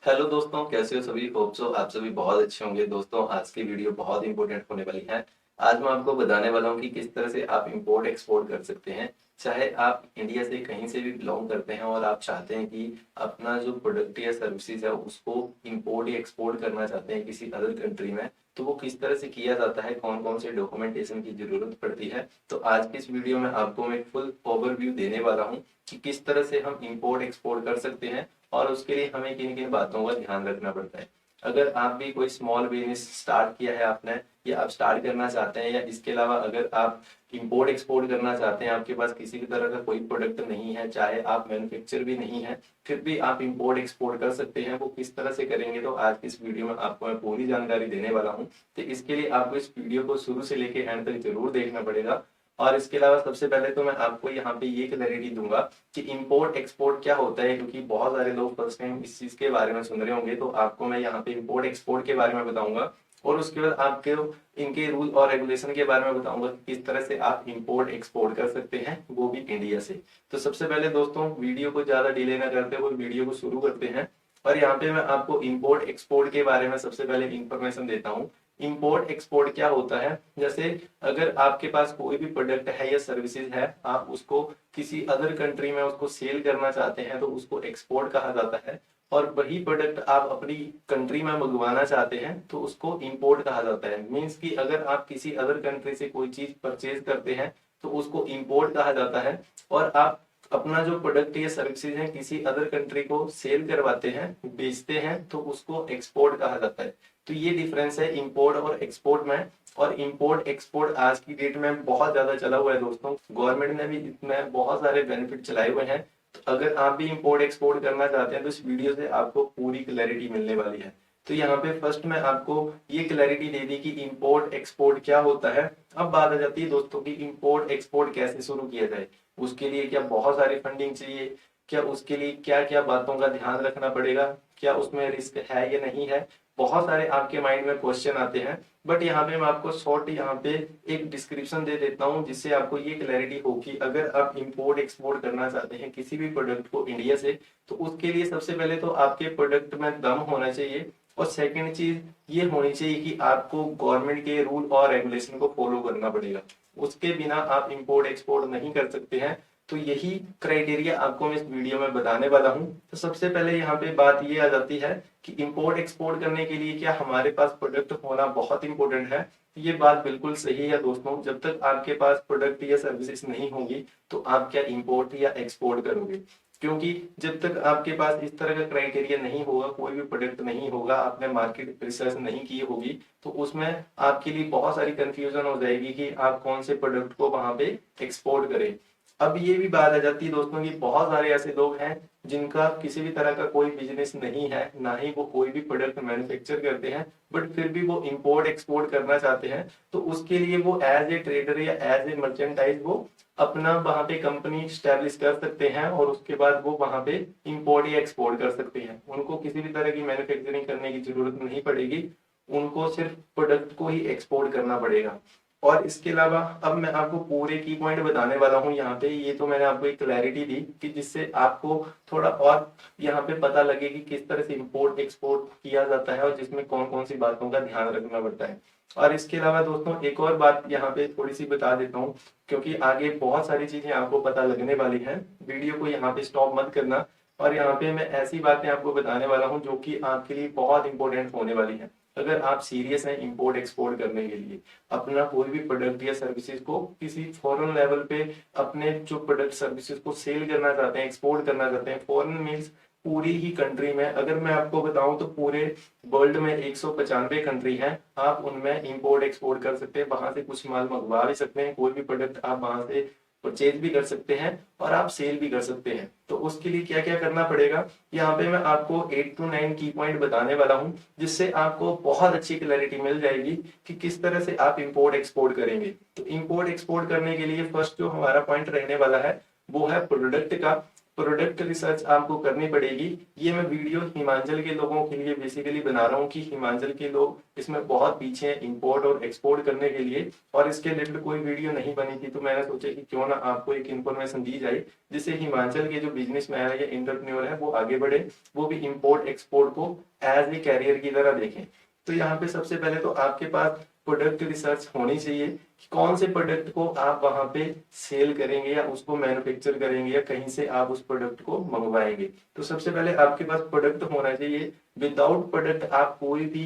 Hello दोस्तों, कैसे हो सभी। होप सो आप सभी बहुत अच्छे होंगे। दोस्तों, आज की वीडियो बहुत इंपॉर्टेंट होने वाली है। आज मैं आपको बताने वाला हूँ कि किस तरह से आप इंपोर्ट एक्सपोर्ट कर सकते हैं। चाहे आप इंडिया से कहीं से भी बिलोंग करते हैं और आप चाहते हैं कि अपना जो प्रोडक्ट या सर्विसेज है उसको इंपोर्ट या एक्सपोर्ट करना चाहते हैं किसी अदर कंट्री में, तो वो किस तरह से किया जाता है, कौन कौन से डॉक्यूमेंटेशन की जरूरत पड़ती है। तो आज की इस वीडियो में आपको मैं फुल ओवरव्यू देने वाला हूँ कि किस तरह से हम इंपोर्ट एक्सपोर्ट कर सकते हैं और उसके लिए हमें किन किन बातों का ध्यान रखना पड़ता है। अगर आप भी कोई स्मॉल बिजनेस स्टार्ट किया है आपने, या आप स्टार्ट करना चाहते हैं, या इसके अलावा अगर आप इंपोर्ट एक्सपोर्ट करना चाहते हैं, आपके पास किसी भी तरह का कोई प्रोडक्ट नहीं है, चाहे आप मैन्युफैक्चर भी नहीं है, फिर भी आप इंपोर्ट एक्सपोर्ट कर सकते हैं, वो किस तरह से करेंगे तो आज की इस वीडियो में आपको मैं पूरी जानकारी देने वाला हूँ। तो इसके लिए आपको इस वीडियो को शुरू से लेकर एंड तक जरूर देखना पड़ेगा। और इसके अलावा सबसे पहले तो मैं आपको यहाँ पे ये क्लैरिटी दूंगा कि इंपोर्ट एक्सपोर्ट क्या होता है, क्योंकि बहुत सारे लोग फर्स्ट टाइम इस चीज के बारे में सुन रहे होंगे। तो आपको मैं यहाँ पे इंपोर्ट एक्सपोर्ट के बारे में बताऊंगा और उसके बाद आपको इनके रूल और रेगुलेशन के बारे में बताऊंगा कि किस तरह से आप इंपोर्ट एक्सपोर्ट कर सकते हैं, वो भी इंडिया से। तो सबसे पहले दोस्तों, वीडियो को ज्यादा डिले ना करते हुए वीडियो को शुरू करते हैं। और यहाँ पे मैं आपको इंपोर्ट एक्सपोर्ट के बारे में सबसे पहले इंफॉर्मेशन देता हूँ। इंपोर्ट एक्सपोर्ट क्या होता है, जैसे अगर आपके पास कोई भी प्रोडक्ट है या सर्विसेज है, आप उसको किसी अदर कंट्री में उसको सेल करना चाहते हैं तो उसको एक्सपोर्ट कहा जाता है। और वही प्रोडक्ट आप अपनी कंट्री में मंगवाना चाहते हैं तो उसको इंपोर्ट कहा जाता है। मीन्स कि अगर आप किसी अदर कंट्री से कोई चीज परचेज करते हैं तो उसको इंपोर्ट कहा जाता है। और आप अपना जो प्रोडक्ट या सर्विसेज है किसी अदर कंट्री को सेल करवाते हैं, बेचते हैं, तो उसको एक्सपोर्ट कहा जाता है। तो ये डिफरेंस है इंपोर्ट और एक्सपोर्ट में। और इंपोर्ट एक्सपोर्ट आज की डेट में बहुत ज्यादा चला हुआ है दोस्तों। गवर्नमेंट ने भी इसमें बहुत सारे बेनिफिट चलाए हुए हैं। तो अगर आप भी इंपोर्ट एक्सपोर्ट करना चाहते हैं तो इस वीडियो से आपको पूरी क्लैरिटी मिलने वाली है। तो यहाँ पे फर्स्ट में आपको ये क्लैरिटी दे दी कि इंपोर्ट एक्सपोर्ट क्या होता है। अब बात आ जाती है दोस्तों की इंपोर्ट एक्सपोर्ट कैसे शुरू किया जाए। उसके लिए क्या बहुत सारी फंडिंग चाहिए, क्या उसके लिए क्या क्या बातों का ध्यान रखना पड़ेगा, क्या उसमें रिस्क है या नहीं है। बहुत सारे आपके माइंड में क्वेश्चन आते हैं। बट यहाँ पे मैं आपको शॉर्ट यहाँ पे एक डिस्क्रिप्शन दे देता हूँ जिससे आपको ये क्लैरिटी हो कि अगर आप इंपोर्ट एक्सपोर्ट करना चाहते हैं किसी भी प्रोडक्ट को इंडिया से, तो उसके लिए सबसे पहले तो आपके प्रोडक्ट में दम होना चाहिए। और सेकंड चीज ये होनी चाहिए कि आपको गवर्नमेंट के रूल और रेगुलेशन को फॉलो करना पड़ेगा। उसके बिना आप इंपोर्ट एक्सपोर्ट नहीं कर सकते हैं। तो यही क्राइटेरिया आपको मैं इस वीडियो में बताने वाला हूँ। तो सबसे पहले यहाँ पे बात ये आ जाती है कि इंपोर्ट एक्सपोर्ट करने के लिए क्या हमारे पास प्रोडक्ट होना बहुत इंपॉर्टेंट है। ये बात बिल्कुल सही है दोस्तों। जब तक आपके पास प्रोडक्ट या सर्विसेज नहीं होंगी तो आप क्या इंपोर्ट या एक्सपोर्ट करोगे। क्योंकि जब तक आपके पास इस तरह का क्राइटेरिया नहीं होगा, कोई भी प्रोडक्ट नहीं होगा, आपने मार्केट रिसर्च नहीं की होगी, तो उसमें आपके लिए बहुत सारी कंफ्यूजन हो जाएगी कि आप कौन से प्रोडक्ट को वहां पे एक्सपोर्ट करें। अब ये भी बात आ जाती है दोस्तों कि बहुत सारे ऐसे लोग हैं जिनका किसी भी तरह का कोई बिजनेस नहीं है, ना ही वो कोई भी प्रोडक्ट मैन्युफैक्चर करते हैं, बट फिर भी वो इंपोर्ट एक्सपोर्ट करना चाहते हैं। तो उसके लिए वो एज ए ट्रेडर या एज ए मर्चेंटाइज वो अपना वहां पे कंपनी स्टैब्लिश कर सकते हैं और उसके बाद वो वहां पे इंपोर्ट या एक्सपोर्ट कर सकते हैं। उनको किसी भी तरह की मैन्युफैक्चरिंग करने की जरूरत नहीं पड़ेगी, उनको सिर्फ प्रोडक्ट को ही एक्सपोर्ट करना पड़ेगा। और इसके अलावा अब मैं आपको पूरे की पॉइंट बताने वाला हूँ यहाँ पे। ये तो मैंने आपको एक क्लैरिटी दी कि जिससे आपको थोड़ा और यहाँ पे पता लगे कि किस तरह से इंपोर्ट एक्सपोर्ट किया जाता है और जिसमें कौन कौन सी बातों का ध्यान रखना पड़ता है। और इसके अलावा दोस्तों एक और बात यहाँ पे थोड़ी सी बता देता हूँ, क्योंकि आगे बहुत सारी चीजें आपको पता लगने वाली है। वीडियो को यहाँ पे स्टॉप मत करना। और यहाँ पे मैं ऐसी बातें आपको बताने वाला हूँ जो कि आपके लिए बहुत इंपॉर्टेंट होने वाली है। अगर आप सीरियस हैं इंपोर्ट एक्सपोर्ट करने के लिए, अपना कोई भी प्रोडक्ट या सर्विसेज को किसी फॉरेन लेवल पे अपने जो प्रोडक्ट सर्विसेज को सेल करना चाहते हैं, एक्सपोर्ट करना चाहते हैं, फॉरेन मीन्स पूरी ही कंट्री में, अगर मैं आपको बताऊं तो पूरे वर्ल्ड में 195 कंट्री हैं, आप उनमें इंपोर्ट एक्सपोर्ट कर सकते हैं। वहां से कुछ माल मंगवा भी सकते हैं, कोई भी प्रोडक्ट आप वहां से परचेज भी कर सकते हैं और आप सेल भी कर सकते हैं। तो उसके लिए क्या क्या करना पड़ेगा, यहाँ पे मैं आपको 8 to 9 की पॉइंट बताने वाला हूँ, जिससे आपको बहुत अच्छी क्लैरिटी मिल जाएगी कि किस तरह से आप इंपोर्ट एक्सपोर्ट करेंगे। तो इंपोर्ट एक्सपोर्ट करने के लिए फर्स्ट जो हमारा पॉइंट रहने वाला है वो है प्रोडक्ट का। प्रोडक्ट रिसर्च आपको करनी पड़ेगी। ये मैं वीडियो हिमाचल के लोगों के लिए बेसिकली बना रहा हूँ कि हिमाचल के लोग इसमें बहुत पीछे हैं इंपोर्ट और एक्सपोर्ट करने के लिए, और इसके रिलेटेड कोई वीडियो नहीं बनी थी, तो मैंने सोचा कि क्यों ना आपको एक इन्फॉर्मेशन दी जाए जिससे हिमाचल के जो बिजनेसमैन है या इंटरप्रेन्योर है वो आगे बढ़े, वो भी इंपोर्ट एक्सपोर्ट को एज ए कैरियर की तरह देखें। तो यहाँ पे सबसे पहले तो आपके पास प्रोडक्ट रिसर्च होनी चाहिए कि कौन से प्रोडक्ट को आप वहां पे सेल करेंगे या उसको मैन्युफैक्चर करेंगे या कहीं से आप उस प्रोडक्ट को मंगवाएंगे। तो सबसे पहले आपके पास प्रोडक्ट होना चाहिए। विदाउट प्रोडक्ट आप कोई भी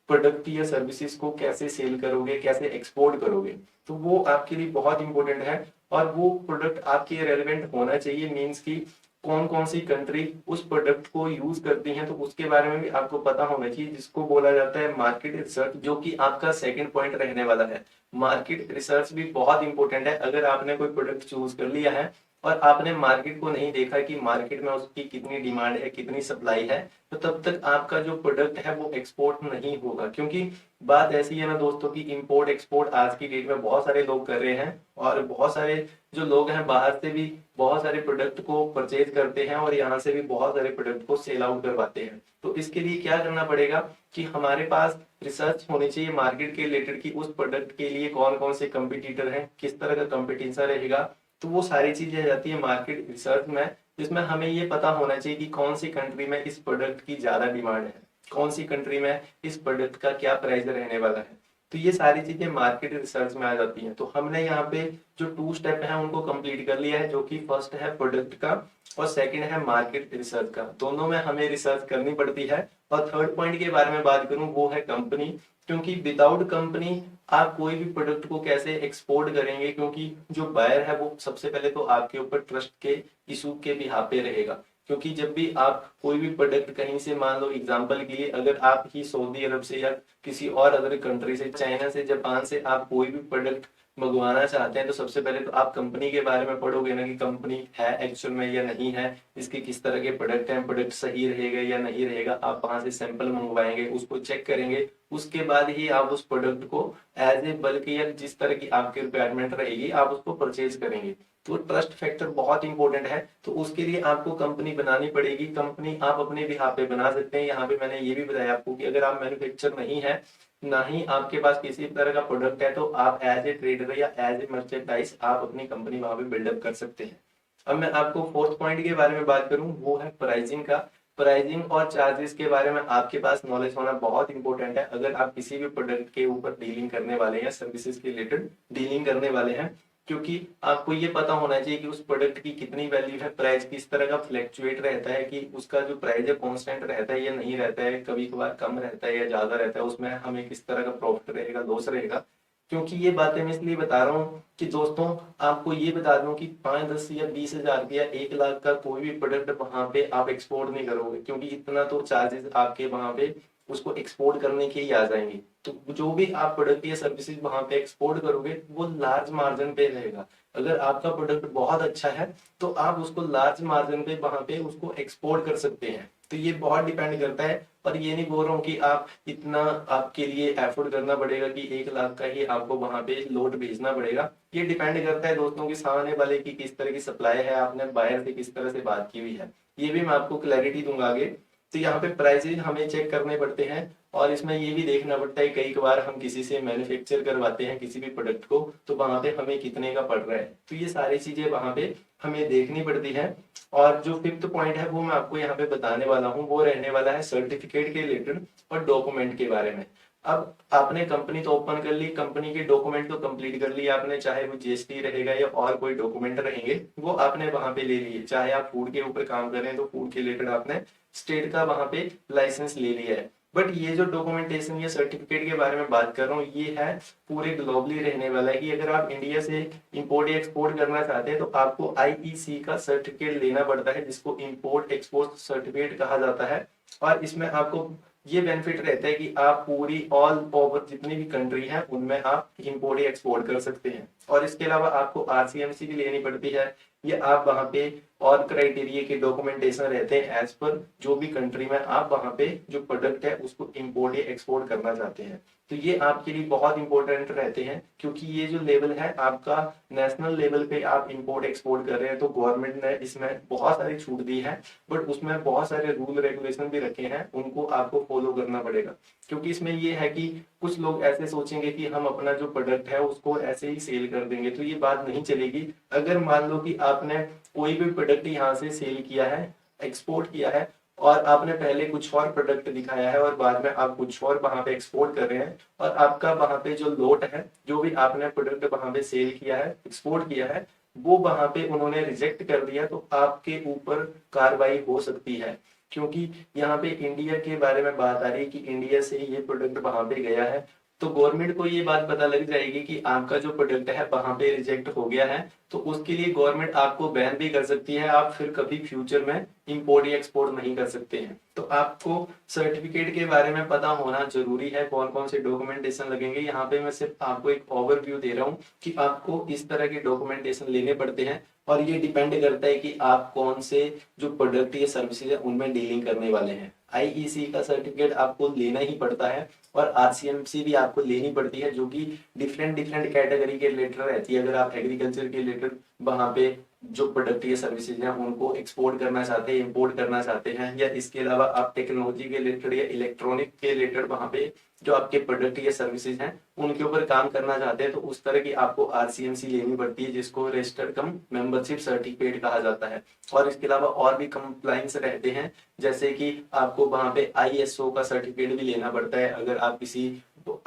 प्रोडक्ट या सर्विसेज को कैसे सेल करोगे, कैसे एक्सपोर्ट करोगे, तो वो आपके लिए बहुत इंपॉर्टेंट है। और वो प्रोडक्ट आपके रेलेवेंट होना चाहिए, मीन्स की कौन कौन सी कंट्री उस प्रोडक्ट को यूज करती हैं, तो उसके बारे में भी आपको पता होना चाहिए, जिसको बोला जाता है मार्केट रिसर्च, जो कि आपका सेकंड पॉइंट रहने वाला है। मार्केट रिसर्च भी बहुत इंपॉर्टेंट है। अगर आपने कोई प्रोडक्ट चूज कर लिया है और आपने मार्केट को नहीं देखा कि मार्केट में उसकी कितनी डिमांड है, कितनी सप्लाई है, तो तब तक आपका जो प्रोडक्ट है वो एक्सपोर्ट नहीं होगा। क्योंकि बात ऐसी है ना दोस्तों कि इंपोर्ट एक्सपोर्ट आज की डेट में बहुत सारे लोग कर रहे हैं, और बहुत सारे जो लोग हैं बाहर से भी बहुत सारे प्रोडक्ट को परचेज करते हैं और यहाँ से भी बहुत सारे प्रोडक्ट को सेल आउट करवाते हैं। तो इसके लिए क्या करना पड़ेगा कि हमारे पास रिसर्च होनी चाहिए मार्केट के रिलेटेड की उस प्रोडक्ट के लिए कौन कौन से कंपटीटर हैं, किस तरह का कंपटीशन रहेगा। तो वो सारी चीजें आ जाती है मार्केट रिसर्च में, जिसमें हमें ये पता होना चाहिए कि कौन सी कंट्री में इस प्रोडक्ट की ज्यादा डिमांड है, कौन सी कंट्री में इस प्रोडक्ट का क्या प्राइस रहने वाला है। तो ये सारी चीजें मार्केट रिसर्च में आ जाती हैं। तो हमने यहाँ पे जो 2 स्टेप है उनको कंप्लीट कर लिया है, जो कि फर्स्ट है प्रोडक्ट का और सेकंड है मार्केट रिसर्च का। दोनों में हमें रिसर्च करनी पड़ती है। और थर्ड पॉइंट के बारे में बात करूं वो है कंपनी, क्योंकि विदाउट कंपनी आप कोई भी प्रोडक्ट को कैसे एक्सपोर्ट करेंगे, क्योंकि जो बायर है वो सबसे पहले तो आपके ऊपर ट्रस्ट के इशू के बिहाफ पे रहेगा। क्योंकि जब भी आप कोई भी प्रोडक्ट कहीं से, मान लो एग्जांपल के लिए, अगर आप ही सऊदी अरब से या किसी और अदर कंट्री से, चाइना से, जापान से आप कोई भी प्रोडक्ट मंगवाना चाहते हैं, तो सबसे पहले तो आप कंपनी के बारे में पढ़ोगे ना कि कंपनी है एक्चुअल में या नहीं है, इसके किस तरह के प्रोडक्ट हैं, प्रोडक्ट सही रहेगा या नहीं रहेगा। आप वहां से सैंपल मंगवाएंगे, उसको चेक करेंगे, उसके बाद ही आप उस प्रोडक्ट को एज ए बल्क या जिस तरह की आपकी रिक्वायरमेंट रहेगी आप उसको परचेज करेंगे। तो ट्रस्ट फैक्टर बहुत इंपॉर्टेंट है। तो उसके लिए आपको कंपनी बनानी पड़ेगी। कंपनी आप अपने बिहाफ पे बना सकते हैं। यहाँ पे मैंने ये भी बताया आपको कि अगर आप मैन्युफैक्चर नहीं है, ना ही आपके पास किसी तरह का प्रोडक्ट है, तो आप एज ए ट्रेडर या एज ए मर्चेंडाइज आप अपनी कंपनी वहां पे बिल्डअप कर सकते हैं। अब मैं आपको फोर्थ पॉइंट के बारे में बात करूं, वो है प्राइसिंग का। प्राइसिंग और चार्जेस के बारे में आपके पास नॉलेज होना बहुत इंपॉर्टेंट है। अगर आप किसी भी प्रोडक्ट के ऊपर डीलिंग करने वाले हैं या सर्विसेज के रिलेटेड डीलिंग करने वाले हैं, क्योंकि आपको ये पता होना चाहिए कि उस प्रोडक्ट की कितनी वैल्यू है, प्राइस किस तरह का फ्लैक्चुएट रहता है, कि उसका जो प्राइस है कांस्टेंट रहता है या नहीं रहता है, कभी कभार कम रहता है या ज्यादा रहता है, उसमें हमें किस तरह का प्रॉफिट रहेगा, लॉस रहेगा। क्योंकि ये बातें मैं इसलिए बता रहा हूँ कि दोस्तों आपको ये बता दूं कि 5, 10 या 20 हजार या 1 लाख का कोई भी प्रोडक्ट वहां पे आप एक्सपोर्ट नहीं करोगे, क्योंकि इतना तो चार्जेस आपके वहां पे उसको एक्सपोर्ट करने के ही आ जाएंगे। तो जो भी आप प्रोडक्ट या सर्विसेज वहां पे एक्सपोर्ट करोगे वो लार्ज मार्जिन पे रहेगा। अगर आपका प्रोडक्ट बहुत अच्छा है तो आप उसको लार्ज मार्जिन पे वहां पे उसको एक्सपोर्ट कर सकते हैं। तो ये बहुत डिपेंड करता है। पर ये नहीं बोल रहा हूँ कि आप इतना आपके लिए एफोर्ड करना पड़ेगा कि 1 लाख का ही आपको वहां पे लोड भेजना पड़ेगा। ये डिपेंड करता है दोस्तों की सामने वाले की किस तरह की सप्लाई है, आपने बायर से किस तरह से बात की हुई है, ये भी मैं आपको क्लैरिटी दूंगा आगे। तो यहाँ पे प्राइसेज हमें चेक करने पड़ते हैं, और इसमें ये भी देखना पड़ता है कई बार हम किसी से मैन्युफैक्चर करवाते हैं किसी भी प्रोडक्ट को, तो वहां पे हमें कितने का पड़ रहा है। तो ये सारी चीजें वहां पे हमें देखनी पड़ती है। और जो फिफ्थ पॉइंट है वो मैं आपको यहाँ पे बताने वाला हूँ, वो रहने वाला है सर्टिफिकेट के रिलेटेड और डॉक्यूमेंट के बारे में। अब आपने कंपनी तो ओपन कर ली, कंपनी के डॉक्यूमेंट तो कंप्लीट कर लिए आपने, चाहे वो जीएसटी रहेगा या और कोई डॉक्यूमेंट रहेंगे वो आपने वहां पे ले लिए। चाहे आप फूड के ऊपर काम कर रहे हैं तो फूड के रिलेटेड आपने स्टेट का वहां पे लाइसेंस ले लिया है। बट ये जो डॉक्यूमेंटेशन या सर्टिफिकेट के बारे में बात कर रहा हूँ ये है पूरे ग्लोबली रहने वाला है, कि अगर आप इंडिया से इंपोर्ट या एक्सपोर्ट करना चाहते हैं तो आपको आईईसी का सर्टिफिकेट लेना पड़ता है, जिसको इंपोर्ट एक्सपोर्ट सर्टिफिकेट कहा जाता है। और इसमें आपको ये बेनिफिट रहता है कि आप पूरी ऑल ओवर जितनी भी कंट्री है उनमें आप इंपोर्ट या एक्सपोर्ट कर सकते हैं। और इसके अलावा आपको आरसीएमसी भी लेनी पड़ती है। ये आप वहाँ पे और क्राइटेरिया के डॉक्यूमेंटेशन रहते हैं एज पर जो भी कंट्री में आप वहाँ पे जो प्रोडक्ट है उसको इम्पोर्ट या एक्सपोर्ट करना चाहते हैं। तो ये आपके लिए बहुत इंपॉर्टेंट रहते हैं, क्योंकि ये जो लेवल है आपका नेशनल लेवल पे आप इंपोर्ट एक्सपोर्ट कर रहे हैं, तो गवर्नमेंट ने इसमें बहुत सारी छूट दी है, बट उसमें बहुत सारे रूल रेगुलेशन भी रखे हैं, उनको आपको फॉलो करना पड़ेगा। क्योंकि इसमें ये है कि कुछ लोग ऐसे सोचेंगे कि हम अपना जो प्रोडक्ट है उसको ऐसे ही सेल कर देंगे, तो ये बात नहीं चलेगी। अगर मान लो कि आपने कोई भी प्रोडक्ट यहाँ से सेल किया है, एक्सपोर्ट किया है, और आपने पहले कुछ और प्रोडक्ट दिखाया है और बाद में आप कुछ और वहां पे एक्सपोर्ट कर रहे हैं, और आपका वहां पे जो लोट है, जो भी आपने प्रोडक्ट वहां पे सेल किया है, एक्सपोर्ट किया है, वो वहां पे उन्होंने रिजेक्ट कर दिया, तो आपके ऊपर कार्रवाई हो सकती है। क्योंकि यहाँ पे इंडिया के बारे में बात आ रही है कि इंडिया से ये प्रोडक्ट वहां पे गया है, तो गवर्नमेंट को ये बात पता लग जाएगी कि आपका जो प्रोडक्ट है वहां पे रिजेक्ट हो गया है, तो उसके लिए गवर्नमेंट आपको बैन भी कर सकती है। आप फिर कभी फ्यूचर में इंपोर्ट या एक्सपोर्ट नहीं कर सकते हैं। तो आपको सर्टिफिकेट के बारे में पता होना जरूरी है, कौन कौन से डॉक्यूमेंटेशन लगेंगे। यहाँ पे मैं सिर्फ आपको एक ओवरव्यू दे रहा हूँ कि आपको इस तरह के डॉक्यूमेंटेशन लेने पड़ते हैं, और ये डिपेंड करता है कि आप कौन से जो प्रोडक्ट या सर्विसेज है उनमें डीलिंग करने वाले हैं। आईईसी का सर्टिफिकेट आपको लेना ही पड़ता है, और आरसीएमसी भी आपको लेनी पड़ती है, जो कि डिफरेंट डिफरेंट कैटेगरी के रिलेटेड रहती है। अगर आप एग्रीकल्चर के रिलेटेड वहां पे जो प्रोडक्ट या सर्विसेज हैं उनको एक्सपोर्ट करना चाहते हैं, इंपोर्ट करना चाहते हैं, या इसके अलावा आप टेक्नोलॉजी के रिलेटेड या इलेक्ट्रॉनिक के रिलेटेड वहां पे जो आपके प्रोडक्ट या सर्विसेज हैं उनके ऊपर काम करना चाहते हैं, तो उस तरह की आपको आरसीएमसी लेनी पड़ती है, जिसको रजिस्टर्ड कम मेंबरशिप सर्टिफिकेट कहा जाता है। और इसके अलावा और भी कंप्लाइंस रहते हैं, जैसे कि आपको वहां पे आईएसओ का सर्टिफिकेट भी लेना पड़ता है। अगर आप किसी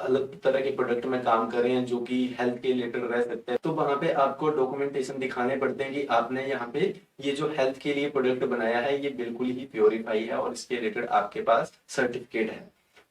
अलग तरह के प्रोडक्ट में काम कर रहे हैं जो कि हेल्थ के रिलेटेड रह सकते हैं, तो वहां पे आपको डॉक्यूमेंटेशन दिखाने पड़ते हैं कि आपने यहाँ पे ये जो हेल्थ के लिए प्रोडक्ट बनाया है ये बिल्कुल ही प्योरीफाई है, और इसके रिलेटेड आपके पास सर्टिफिकेट है।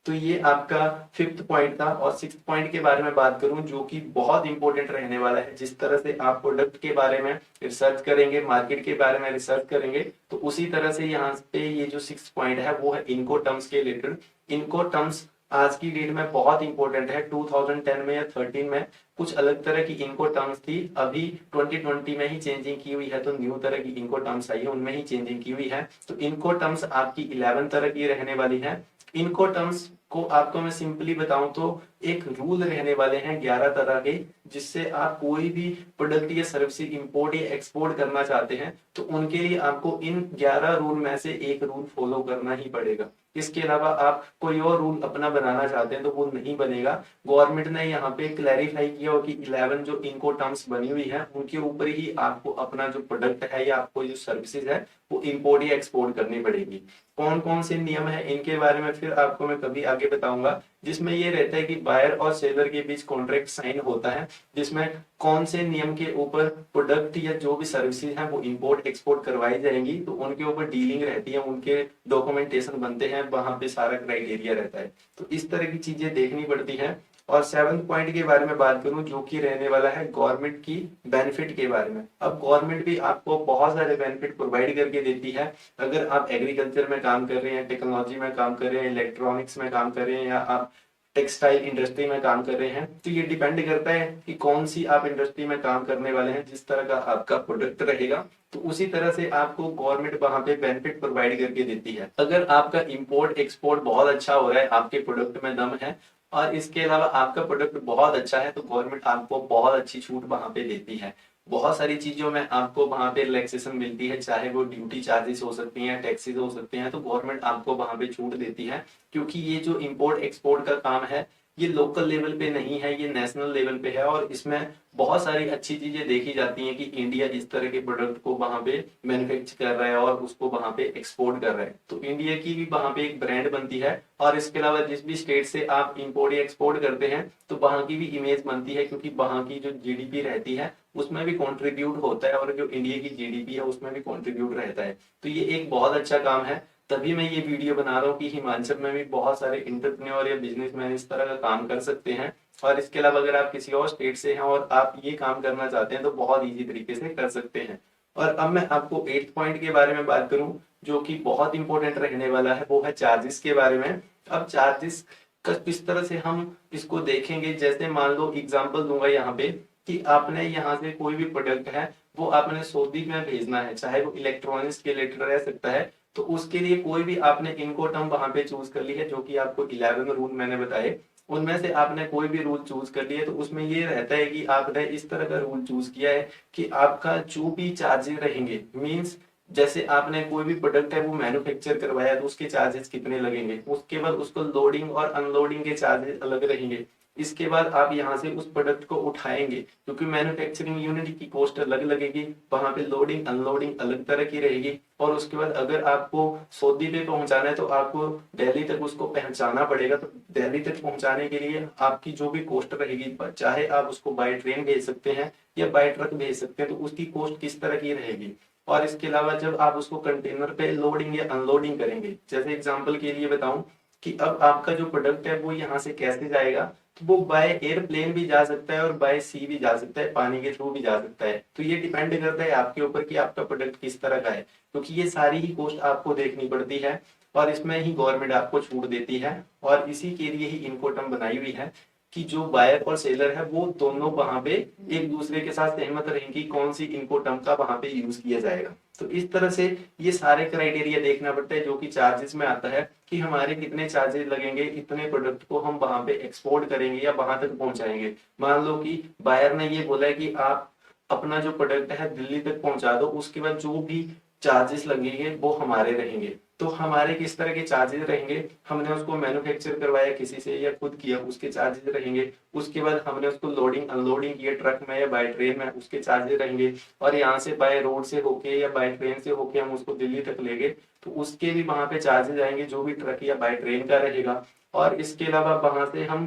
तो ये आपका फिफ्थ पॉइंट था। और सिक्स्थ पॉइंट के बारे में बात करूं, जो कि बहुत इंपॉर्टेंट रहने वाला है। जिस तरह से आप प्रोडक्ट के बारे में रिसर्च करेंगे, मार्केट के बारे में रिसर्च करेंगे, तो उसी तरह से यहाँ पे ये जो सिक्स्थ पॉइंट है वो है इनको टर्म्स के रिलेटेड। इनको टर्म्स आज की डेट में बहुत इंपॉर्टेंट है। 2010 में या 13 में कुछ अलग तरह की इनको टर्म्स थी, अभी 2020 में ही चेंजिंग की हुई है, तो न्यू तरह की इनको टर्म्स आई है, उनमें ही चेंजिंग की हुई है। तो इनको टर्म्स आपकी 11 तरह की रहने वाली है। इनको टर्म्स को आपको मैं सिंपली बताऊं तो एक रूल रहने वाले हैं 11 तरह के, जिससे आप कोई भी प्रोडक्ट या सर्विस इंपोर्ट या एक्सपोर्ट करना चाहते हैं, तो उनके लिए आपको इन 11 रूल में से एक रूल फॉलो करना ही पड़ेगा। इसके अलावा आप कोई और रूल अपना बनाना चाहते हैं तो वो नहीं बनेगा। गवर्नमेंट ने यहाँ पे क्लैरिफाई किया हो कि 11 जो इनको टर्म्स बनी हुई है उनके ऊपर ही आपको अपना जो प्रोडक्ट है या आपको जो सर्विसेज है वो इंपोर्ट या एक्सपोर्ट करनी पड़ेगी। कौन कौन से नियम है इनके बारे में फिर आपको मैं कभी आगे बताऊंगा, जिसमें ये रहता है कि बायर और सेलर के बीच कॉन्ट्रैक्ट साइन होता है, जिसमें कौन से नियम के ऊपर प्रोडक्ट या जो भी सर्विसेज हैं वो इंपोर्ट एक्सपोर्ट करवाई जाएंगी, तो उनके ऊपर डीलिंग रहती है, उनके डॉक्यूमेंटेशन बनते हैं, वहां पे सारा क्राइटेरिया रहता है। तो इस तरह की चीजें देखनी पड़ती हैं। और सेवंथ पॉइंट के बारे में बात करूं, जो कि रहने वाला है गवर्नमेंट की बेनिफिट के बारे में। अब गवर्नमेंट भी आपको बहुत सारे बेनिफिट प्रोवाइड करके देती है। अगर आप एग्रीकल्चर में काम कर रहे हैं, टेक्नोलॉजी में काम कर रहे हैं, इलेक्ट्रॉनिक्स में काम कर रहे हैं, या आप टेक्सटाइल इंडस्ट्री में काम कर रहे हैं, तो ये डिपेंड करता है कि कौन सी आप इंडस्ट्री में काम करने वाले हैं। जिस तरह का आपका प्रोडक्ट रहेगा तो उसी तरह से आपको गवर्नमेंट वहां पे बेनिफिट प्रोवाइड करके देती है। अगर आपका इंपोर्ट एक्सपोर्ट बहुत अच्छा हो रहा है, आपके प्रोडक्ट में दम है, और इसके अलावा आपका प्रोडक्ट बहुत अच्छा है, तो गवर्नमेंट आपको बहुत अच्छी छूट वहां पे देती है। बहुत सारी चीजों में आपको वहां पे रिलैक्सेशन मिलती है, चाहे वो ड्यूटी चार्जेस हो सकती हैं, टैक्सेस हो सकते हैं, तो गवर्नमेंट आपको वहां पे छूट देती है। क्योंकि ये जो इंपोर्ट एक्सपोर्ट का काम है ये लोकल लेवल पे नहीं है, ये नेशनल लेवल पे है, और इसमें बहुत सारी अच्छी चीजें देखी जाती हैं कि इंडिया इस तरह के प्रोडक्ट को वहां पे मैन्युफैक्चर कर रहा है और उसको वहां पे एक्सपोर्ट कर रहा है, तो इंडिया की भी वहां पे एक ब्रांड बनती है। और इसके अलावा जिस भी स्टेट से आप इंपोर्ट या एक्सपोर्ट करते हैं तो वहां की भी इमेज बनती है, क्योंकि वहां की जो जीडीपी रहती है उसमें भी कंट्रीब्यूट होता है, और जो इंडिया की जीडीपी है उसमें भी कंट्रीब्यूट रहता है। तो ये एक बहुत अच्छा काम है। तभी मैं ये वीडियो बना रहा हूँ कि हिमाचल में भी बहुत सारे इंटरप्रेन्योर या बिजनेसमैन इस तरह का काम कर सकते हैं। और इसके अलावा अगर आप किसी और स्टेट से हैं और आप ये काम करना चाहते हैं तो बहुत इजी तरीके से कर सकते हैं। और अब मैं आपको 8th पॉइंट के बारे में बात करूं, जो कि बहुत इंपॉर्टेंट रहने वाला है, वो है चार्जेस के बारे में। अब चार्जेस किस तरह से हम इसको देखेंगे, जैसे मान लो एग्जांपल दूंगा यहाँ पे कि आपने यहाँ से कोई भी प्रोडक्ट है वो आपने सऊदी में भेजना है, चाहे वो इलेक्ट्रॉनिक्स के रिलेटेड रह सकता है, तो उसके लिए कोई भी आपने इनकोटर्म वहां पे चूज कर ली है, जो कि आपको 11 रूल मैंने बताए, उनमें से आपने कोई भी रूल चूज कर लिया है। तो उसमें ये रहता है कि आपने इस तरह का रूल चूज किया है कि आपका जो भी चार्जेस रहेंगे, मीन्स जैसे आपने कोई भी प्रोडक्ट है वो मैन्युफैक्चर करवाया तो उसके चार्जेस कितने लगेंगे, उसके बाद उसको लोडिंग और अनलोडिंग के चार्जेस अलग रहेंगे, इसके बाद आप यहाँ से उस प्रोडक्ट को उठाएंगे क्योंकि मैन्युफैक्चरिंग यूनिट की कॉस्ट अलग लगेगी, वहां पे लोडिंग अनलोडिंग अलग तरह की रहेगी, और उसके बाद अगर आपको सऊदी पे पहुंचाना है तो आपको दिल्ली तक उसको पहुंचाना पड़ेगा। तो दिल्ली तक पहुंचाने के लिए आपकी जो भी कॉस्ट रहेगी, चाहे आप उसको बाय ट्रेन भेज सकते हैं या बाय ट्रक भेज सकते हैं, तो उसकी कॉस्ट किस तरह की रहेगी। और इसके अलावा जब आप उसको कंटेनर पे लोडिंग या अनलोडिंग करेंगे, जैसे एग्जांपल के लिए बताऊं कि अब आपका जो प्रोडक्ट है वो यहाँ से कैसे जाएगा, तो वो बाय एयरप्लेन भी जा सकता है और बाय सी भी जा सकता है, पानी के थ्रू भी जा सकता है। तो ये डिपेंड करता है आपके ऊपर कि आपका प्रोडक्ट किस तरह का है, क्योंकि ये सारी ही कॉस्ट आपको देखनी पड़ती है और इसमें ही गवर्नमेंट आपको छूट देती है। और इसी के लिए ही इनकोटर्म बनाई हुई है कि जो बायर और सेलर है वो दोनों वहां पे एक दूसरे के साथ सहमत रहेंगे कौन सी इनकोटर्म का वहां पे यूज किया जाएगा। तो इस तरह से ये सारे क्राइटेरिया देखना पड़ता है, जो कि चार्जेस में आता है कि हमारे कितने चार्जेस लगेंगे, इतने प्रोडक्ट को हम वहां पे एक्सपोर्ट करेंगे या वहां तक पहुंचाएंगे। मान लो कि बायर ने ये बोला है कि आप अपना जो प्रोडक्ट है दिल्ली तक पहुंचा दो, उसके बाद जो भी चार्जेस लगेंगे वो हमारे रहेंगे। तो हमारे किस तरह के चार्जेस रहेंगे, हमने उसको मैन्युफैक्चर करवाया किसी से या खुद किया, उसके चार्जेस रहेंगे। उसके बाद हमने उसको लोडिंग अनलोडिंग किया ट्रक में या बाय ट्रेन में, उसके चार्जेस रहेंगे। और यहाँ से बाय रोड से होके या बाय ट्रेन से होके हम उसको दिल्ली तक ले गए तो उसके भी वहां पे चार्जेस आएंगे, जो भी ट्रक या बाय ट्रेन का रहेगा। और इसके अलावा वहां से हम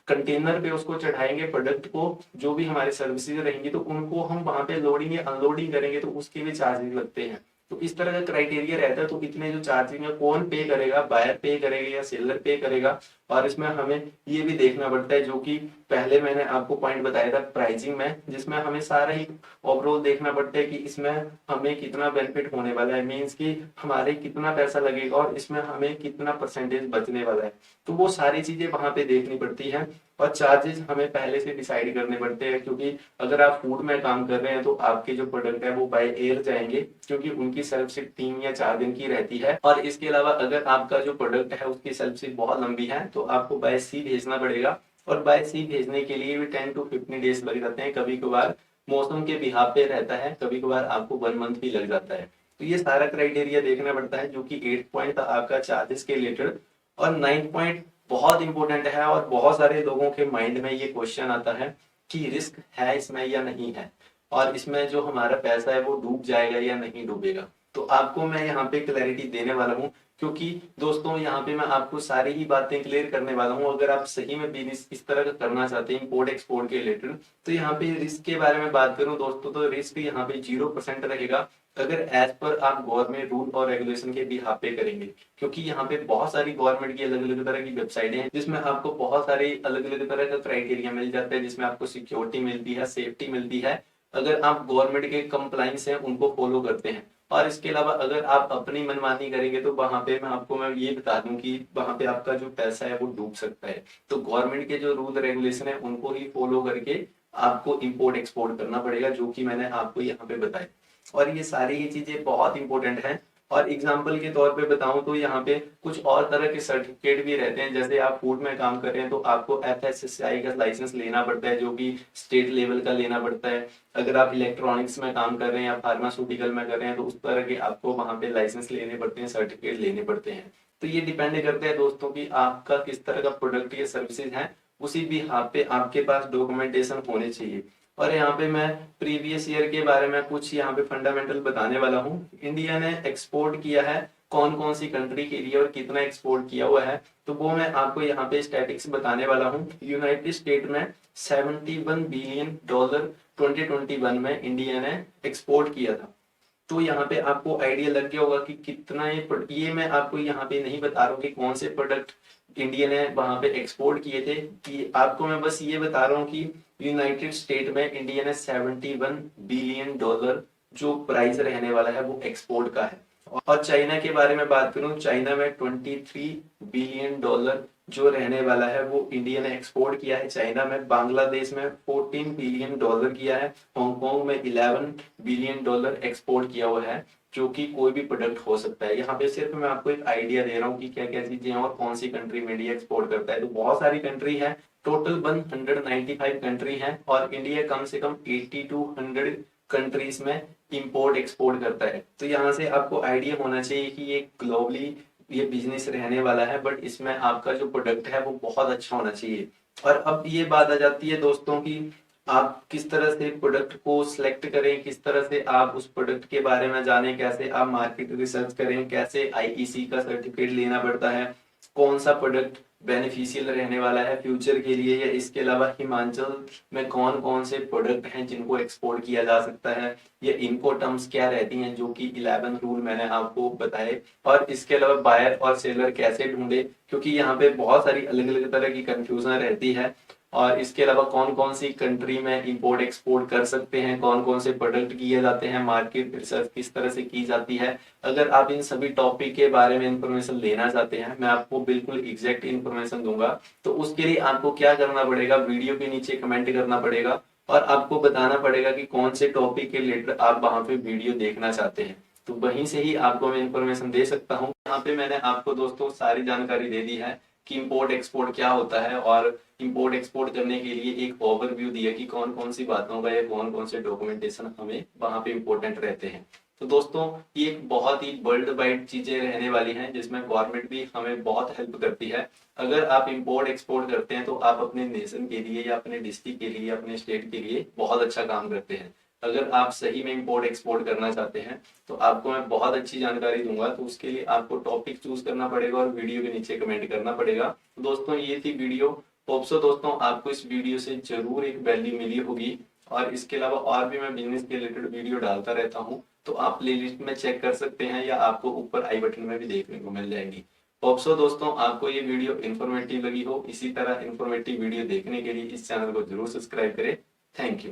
कंटेनर पे उसको चढ़ाएंगे प्रोडक्ट को, जो भी हमारे सर्विसेज रहेंगी तो उनको हम वहां पे लोडिंग या अनलोडिंग करेंगे तो उसके भी चार्जेस लगते हैं। तो इस तरह का क्राइटेरिया रहता है। तो इतने जो चार्जिंग है कौन पे करेगा, बायर पे करेगा या सेलर पे करेगा। और इसमें हमें ये भी देखना पड़ता है, जो कि पहले मैंने आपको पॉइंट बताया था प्राइसिंग में, जिसमें हमें सारा ही ओवरऑल देखना पड़ता है कि इसमें हमें कितना बेनिफिट होने वाला है, मीन्स कि हमारे कितना पैसा लगेगा और इसमें हमें कितना परसेंटेज बचने वाला है। तो वो सारी चीजें वहां पे देखनी पड़ती है और चार्जेस हमें पहले से डिसाइड करने पड़ते हैं, क्योंकि अगर आप फूड में काम कर रहे हैं तो आपके जो प्रोडक्ट है वो बाय एयर जाएंगे, क्योंकि उनकी सेल्फ सिप 3 या 4 दिन की रहती है। और इसके अलावा अगर आपका जो प्रोडक्ट है उसकी सेल्फ सिप बहुत लंबी है तो आपको बाय सी भेजना पड़ेगा, और बाय सी भेजने के लिए भी 10 to 15 डेज लग जाते हैं। कभी कभार मौसम के बिहार पे रहता है, कभी कभार आपको 1 मंथ भी लग जाता है। तो ये सारा क्राइटेरिया देखना पड़ता है, जो कि 8 पॉइंट था आपका चार्जेस के रिलेटेड। और 9 पॉइंट बहुत इंपॉर्टेंट है और बहुत सारे लोगों के माइंड में ये क्वेश्चन आता है कि रिस्क है इसमें या नहीं है, और इसमें जो हमारा पैसा है वो डूब जाएगा या नहीं डूबेगा। तो आपको मैं यहाँ पे क्लैरिटी देने वाला हूँ, क्योंकि दोस्तों यहाँ पे मैं आपको सारी ही बातें क्लियर करने वाला हूँ। अगर आप सही में बिजनेस इस तरह का करना चाहते हैं इम्पोर्ट एक्सपोर्ट के रिलेटेड, तो यहाँ पे रिस्क के बारे में बात करूँ दोस्तों, तो रिस्क यहाँ पे 0% रहेगा अगर एज पर आप गवर्नमेंट रूल और रेगुलेशन के बिहाफ पे करेंगे। क्योंकि यहाँ पे बहुत सारी गवर्नमेंट की अलग अलग तरह की वेबसाइटें हैं, जिसमें आपको बहुत सारे अलग अलग तरह का क्राइटेरिया मिल जाता है, जिसमें आपको सिक्योरिटी मिलती है, सेफ्टी मिलती है, अगर आप गवर्नमेंट के कंप्लाइंस हैं उनको फॉलो करते हैं। और इसके अलावा अगर आप अपनी मनमानी करेंगे तो वहां पे मैं ये बता दूं कि वहां पे आपका जो पैसा है वो डूब सकता है। तो गवर्नमेंट के जो रूल रेगुलेशन है उनको ही फॉलो करके आपको इंपोर्ट एक्सपोर्ट करना पड़ेगा, जो कि मैंने आपको यहाँ पे बताया। और ये सारी ही चीजें बहुत इंपॉर्टेंट हैं। और एग्जाम्पल के तौर पे बताऊं तो यहाँ पे कुछ और तरह के सर्टिफिकेट भी रहते हैं। जैसे आप फूड में काम कर रहे हैं तो आपको FSSAI का लाइसेंस लेना पड़ता है, जो कि स्टेट लेवल का लेना पड़ता है। अगर आप इलेक्ट्रॉनिक्स में काम कर रहे हैं या फार्मास्यूटिकल में कर रहे हैं तो उस तरह के आपको वहां पे लाइसेंस लेने पड़ते हैं, सर्टिफिकेट लेने पड़ते हैं। तो ये डिपेंड करता है दोस्तों की आपका किस तरह का प्रोडक्ट या सर्विसेज है, उसी भी यहाँ पे आपके पास डॉक्यूमेंटेशन होने चाहिए। और यहाँ पे मैं प्रीवियस ईयर के बारे में कुछ यहाँ पे फंडामेंटल बताने वाला हूँ। इंडिया ने एक्सपोर्ट किया है कौन कौन सी कंट्री के लिए और कितना एक्सपोर्ट किया हुआ है, तो वो मैं आपको यहाँ पे स्टैटिक्स बताने वाला हूँ। यूनाइटेड स्टेट में $71 बिलियन 2021 में इंडिया ने एक्सपोर्ट किया था। तो यहाँ पे आपको आइडिया लग गया होगा कि कितना ये मैं आपको यहाँ पे नहीं बता रहा हूँ कि कौन से प्रोडक्ट इंडिया ने वहां पे एक्सपोर्ट किए थे, कि आपको मैं बस ये बता रहा हूँ कि यूनाइटेड स्टेट में इंडिया ने $71 बिलियन जो प्राइस रहने वाला है वो एक्सपोर्ट का है। और चाइना के बारे में बात करूं, चाइना में 23 बिलियन डॉलर जो रहने वाला है वो इंडिया ने एक्सपोर्ट किया है चाइना में। बांग्लादेश में 14 बिलियन डॉलर किया है। हांगकांग में 11 बिलियन डॉलर एक्सपोर्ट किया हुआ है, जो कि कोई भी प्रोडक्ट हो सकता है। यहाँ पे सिर्फ मैं आपको एक आइडिया दे रहा हूँ कि क्या क्या चीजें हैं और कौन सी कंट्री में इंडिया एक्सपोर्ट करता है। तो बहुत सारी कंट्री है, टोटल 195 कंट्री है, और इंडिया कम से कम 80 to 100 कंट्रीज में इंपोर्ट एक्सपोर्ट करता है। तो यहाँ से आपको आइडिया होना चाहिए कि ये ग्लोबली ये बिजनेस रहने वाला है, बट इसमें आपका जो प्रोडक्ट है वो बहुत अच्छा होना चाहिए। और अब ये बात आ जाती है दोस्तों की आप किस तरह से प्रोडक्ट को सिलेक्ट करें, किस तरह से आप उस प्रोडक्ट के बारे में जानें, कैसे आप मार्केट रिसर्च करें, कैसे आईईसी का सर्टिफिकेट लेना पड़ता है, कौन सा प्रोडक्ट बेनिफिशियल रहने वाला है फ्यूचर के लिए, या इसके अलावा हिमाचल में कौन कौन से प्रोडक्ट हैं जिनको एक्सपोर्ट किया जा सकता है, ये इनको टर्म्स क्या रहती हैं, जो कि 11 रूल मैंने आपको बताए। और इसके अलावा बायर और सेलर कैसे ढूंढे, क्योंकि यहाँ पे बहुत सारी अलग अलग तरह की कंफ्यूजन रहती है। और इसके अलावा कौन कौन सी कंट्री में इंपोर्ट एक्सपोर्ट कर सकते हैं, कौन कौन से प्रोडक्ट किए जाते हैं, मार्केट रिसर्च किस तरह से की जाती है। अगर आप इन सभी टॉपिक के बारे में इंफॉर्मेशन लेना चाहते हैं, मैं आपको बिल्कुल एग्जैक्ट इंफॉर्मेशन दूंगा। तो उसके लिए आपको क्या करना पड़ेगा, वीडियो के नीचे कमेंट करना पड़ेगा और आपको बताना पड़ेगा कि कौन से टॉपिक के रिलेटेड आप वहां पे वीडियो देखना चाहते हैं। तो वहीं से ही आपको मैं इंफॉर्मेशन दे सकता हूँ। यहाँ पे मैंने आपको दोस्तों सारी जानकारी दे दी है कि इंपोर्ट एक्सपोर्ट क्या होता है, और इंपोर्ट एक्सपोर्ट करने के लिए एक ओवरव्यू दिया कि कौन कौन सी बातों का या कौन कौन से डॉक्यूमेंटेशन हमें वहां पे इंपॉर्टेंट रहते हैं। तो दोस्तों ये एक बहुत ही वर्ल्ड वाइड चीजें रहने वाली हैं, जिसमें गवर्नमेंट भी हमें बहुत हेल्प करती है। अगर आप इंपोर्ट एक्सपोर्ट करते हैं तो आप अपने नेशन के लिए या अपने डिस्ट्रिक्ट के लिए, अपने स्टेट के लिए बहुत अच्छा काम करते हैं। अगर आप सही में इंपोर्ट एक्सपोर्ट करना चाहते हैं तो आपको मैं बहुत अच्छी जानकारी दूंगा। तो उसके लिए आपको टॉपिक चूज करना पड़ेगा और वीडियो के नीचे कमेंट करना पड़ेगा। तो दोस्तों ये थी वीडियो। होप सो दोस्तों आपको इस वीडियो से जरूर एक वैल्यू मिली होगी। और इसके अलावा और भी मैं बिजनेस के रिलेटेड वीडियो डालता रहता हूँ, तो आप प्लेलिस्ट में चेक कर सकते हैं या आपको ऊपर आई बटन में भी देखने को मिल जाएगी। होप सो दोस्तों आपको ये वीडियो इन्फॉर्मेटिव लगी हो। इसी तरह इन्फॉर्मेटिव वीडियो देखने के लिए इस चैनल को जरूर सब्सक्राइब करें। Thank you.